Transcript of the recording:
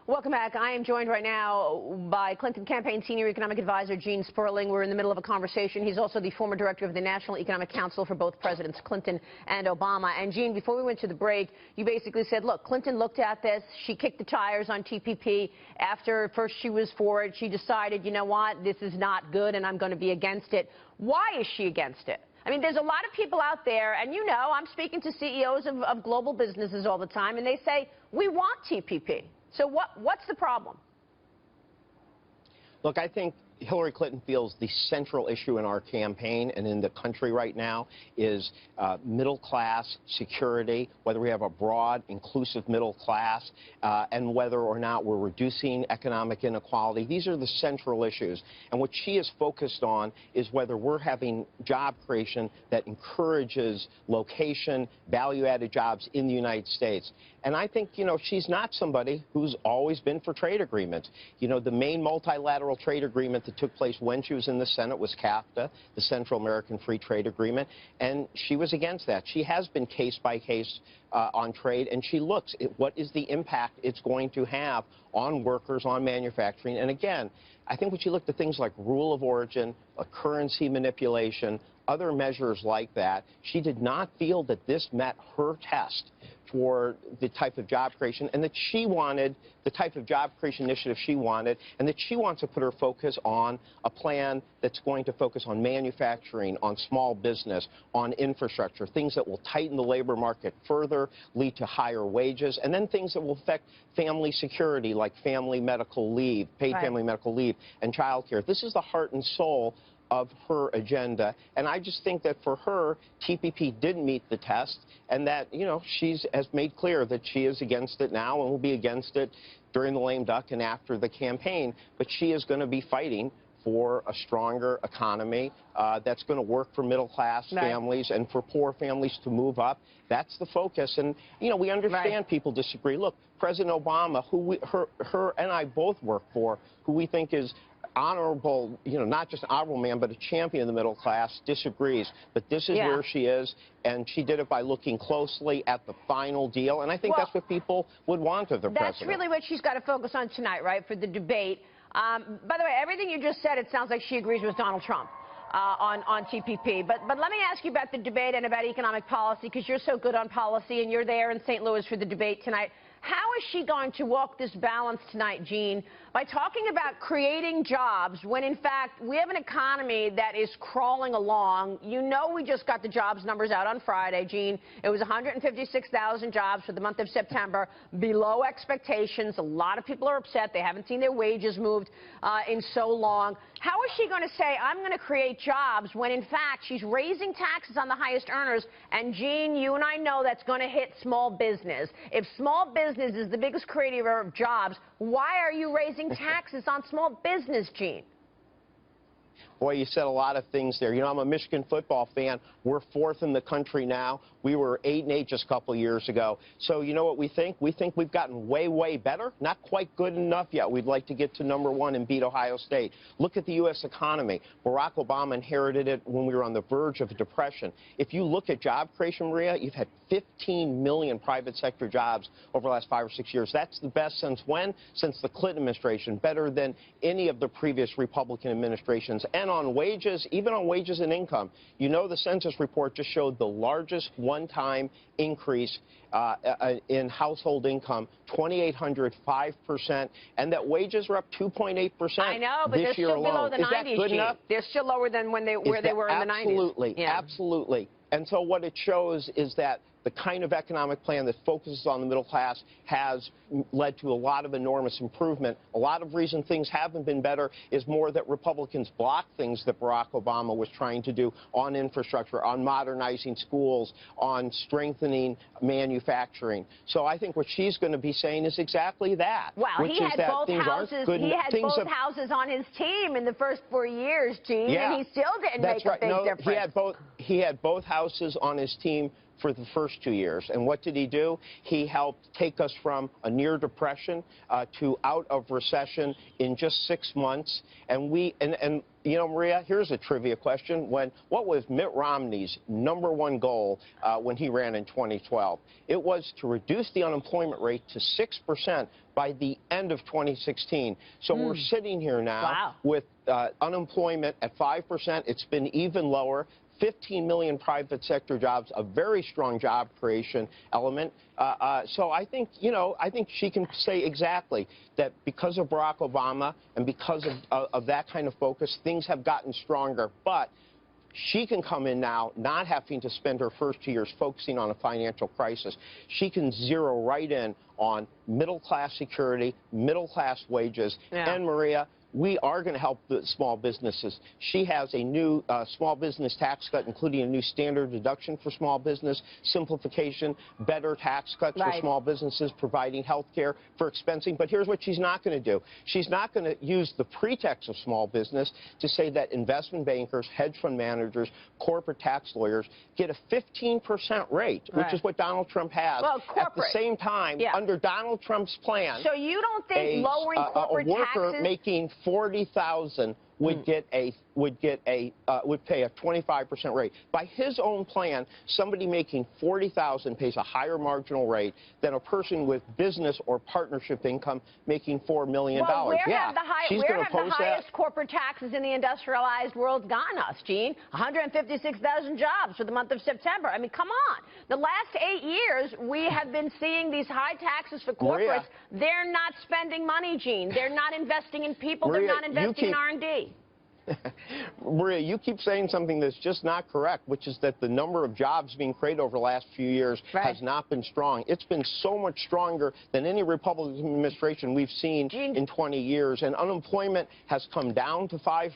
Welcome back. I am joined right now by Clinton Campaign Senior Economic Advisor Gene Sperling. We're in the middle of a conversation. He's also the former director of the National Economic Council for both Presidents Clinton and Obama. And Gene, before we went to the break, you basically said, look, Clinton looked at this. She kicked the tires on TPP. After first she was for it, she decided, you know what, this is not good and I'm going to be against it. Why is she against it? I mean, there's a lot of people out there, and you know, I'm speaking to CEOs of global businesses all the time, and they say, we want TPP. So what's the problem? Look, I think Hillary Clinton feels the central issue in our campaign and in the country right now is middle-class security, whether we have a broad, inclusive middle class, and whether or not we're reducing economic inequality. These are the central issues. And what she is focused on is whether we're having job creation that encourages location, value-added jobs in the United States. And I think, you know, she's not somebody who's always been for trade agreements. You know, the main multilateral trade agreement that took place when she was in the Senate was CAFTA, the Central American Free Trade Agreement, and she was against that. She has been case by case on trade, and she looks at what is the impact it's going to have on workers, on manufacturing. And again, I think when she looked at things like rule of origin, currency manipulation, other measures like that, she did not feel that this met her test for the type of job creation, and that she wanted the type of job creation initiative she wanted, and that she wants to put her focus on a plan that's going to focus on manufacturing, on small business, on infrastructure, things that will tighten the labor market further, lead to higher wages, and then things that will affect family security, like family medical leave, paid family medical leave, and child care. This is the heart and soul of her agenda, and I just think that for her, TPP didn't meet the test, and that, you know, she has made clear that she is against it now and will be against it during the lame duck and after the campaign, but she is going to be fighting for a stronger economy that's going to work for middle-class families and for poor families to move up. That's the focus. And, you know, we understand people disagree. Look, President Obama, who her and I both work for, who we think is honorable, you know, not just an honorable man, but a champion of the middle class, disagrees. But this is where she is, and she did it by looking closely at the final deal. And I think that's what people would want of the president. That's really what she's got to focus on tonight, right, for the debate. By the way, everything you just said, it sounds like she agrees with Donald Trump on TPP. But let me ask you about the debate and about economic policy, because you're so good on policy, and you're there in St. Louis for the debate tonight. How is she going to walk this balance tonight, Gene, by talking about creating jobs when, in fact, we have an economy that is crawling along? You know, we just got the jobs numbers out on Friday, Gene. It was 156,000 jobs for the month of September, below expectations. A lot of people are upset. They haven't seen their wages moved in so long. How is she going to say, I'm going to create jobs, when, in fact, she's raising taxes on the highest earners? And, Gene, you and I know that's going to hit small business. If small business is the biggest creator of jobs, why are you raising taxes on small business, Gene? Boy, you said a lot of things there. You know, I'm a Michigan football fan. We're fourth in the country now. We were 8-8 just a couple years ago. So you know what we think? We think we've gotten way, way better. Not quite good enough yet. We'd like to get to #1 and beat Ohio State. Look at the U.S. economy. Barack Obama inherited it when we were on the verge of a depression. If you look at job creation, Maria, you've had 15 million private sector jobs over the last 5 or 6 years. That's the best since when? Since the Clinton administration, better than any of the previous Republican administrations. And on wages, even on wages and income, you know, the census report just showed the largest one-time increase in household income, 2,800, 5%, and that wages are up 2.8%. I know, but they're still below the 90s. Is that good enough? They're still lower than when they were in the 90s. Absolutely, absolutely. And so what it shows is that the kind of economic plan that focuses on the middle class has led to a lot of enormous improvement. A lot of reason things haven't been better is more that Republicans blocked things that Barack Obama was trying to do on infrastructure, on modernizing schools, on strengthening manufacturing. So I think what she's going to be saying is exactly that. Well, he had both houses. He had both houses on his team in the first 4 years, Gene, and he still didn't make a big difference. he had both houses on his team for the first 2 years. And what did he do? He helped take us from a near depression to out of recession in just 6 months. And you know, Maria, here's a trivia question. What was Mitt Romney's #1 goal when he ran in 2012? It was to reduce the unemployment rate to 6% by the end of 2016. So we're sitting here now with unemployment at 5%. It's been even lower. 15 million private sector jobs, a very strong job creation element. So I think, you know, I think she can say exactly that because of Barack Obama and because of that kind of focus, things have gotten stronger. But she can come in now not having to spend her first 2 years focusing on a financial crisis. She can zero right in on middle-class security, middle-class wages. And, Maria, we are going to help the small businesses. She has a new small business tax cut, including a new standard deduction for small business, simplification, better tax cuts for small businesses, providing health care for expensing. But here's what she's not going to do. She's not going to use the pretext of small business to say that investment bankers, hedge fund managers, corporate tax lawyers get a 15% rate, which is what Donald Trump has. Well, at the same time, under Donald Trump's plan, so you don't think lowering corporate a worker taxes making $40,000 would pay a 25% rate. By his own plan, somebody making $40,000 pays a higher marginal rate than a person with business or partnership income making $4 million. Well, where have the that. highest corporate taxes in the industrialized world gone us, Gene? 156,000 jobs for the month of September. I mean, come on. The last 8 years, we have been seeing these high taxes for corporates. Maria, they're not spending money, Gene. They're not investing in people. Maria, they're not investing in R&D. Maria, you keep saying something that's just not correct, which is that the number of jobs being created over the last few years has not been strong. It's been so much stronger than any Republican administration we've seen in 20 years. And unemployment has come down to 5%.